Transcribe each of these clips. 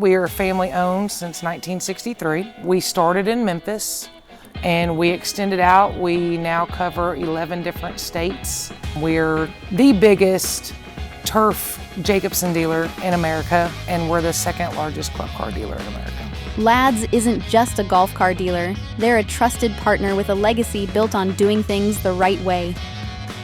We are family owned since 1963. We started in Memphis and we extended out. We now cover 11 different states. We're the biggest turf Jacobson dealer in America, and we're the second largest club car dealer in America. Ladd's isn't just a golf car dealer. They're a trusted partner with a legacy built on doing things the right way.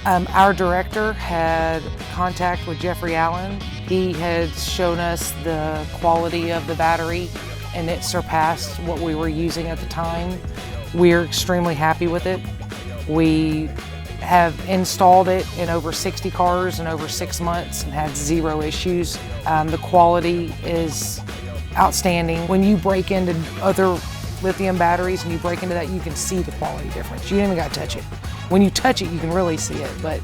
Our director had contact with Jeffrey Allen. He had shown us the quality of the battery, and it surpassed what we were using at the time. We're extremely happy with it. We have installed it in over 60 cars in over 6 months and had 0 issues. The quality is outstanding. When you break into other lithium batteries and you break into that, you can see the quality difference. You don't even got to touch it. When you touch it, you can really see it. But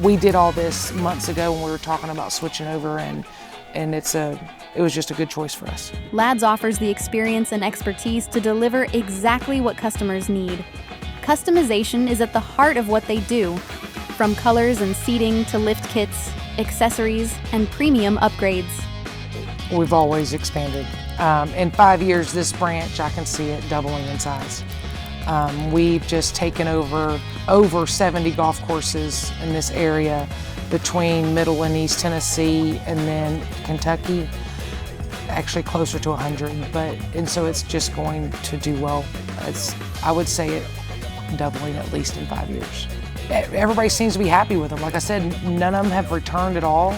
we did all this months ago when we were talking about switching over, and it was just a good choice for us. Ladd's offers the experience and expertise to deliver exactly what customers need. Customization is at the heart of what they do, from colors and seating to lift kits, accessories, and premium upgrades. We've always expanded. In 5 years, this branch, I can see it doubling in size. We've just taken over 70 golf courses in this area between Middle and East Tennessee and then Kentucky, actually closer to 100, and so it's just going to do well. I would say it doubling at least in 5 years. Everybody seems to be happy with them. Like I said, none of them have returned at all.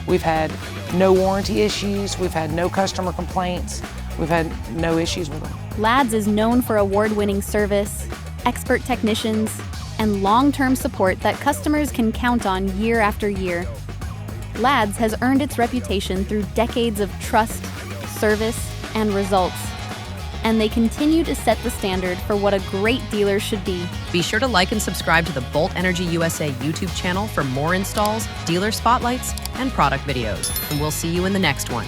We've had no warranty issues. We've had no customer complaints. We've had no issues with them. Ladd's is known for award-winning service, expert technicians, and long-term support that customers can count on year after year. Ladd's has earned its reputation through decades of trust, service, and results. And they continue to set the standard for what a great dealer should be. Be sure to like and subscribe to the Bolt Energy USA YouTube channel for more installs, dealer spotlights, and product videos. And we'll see you in the next one.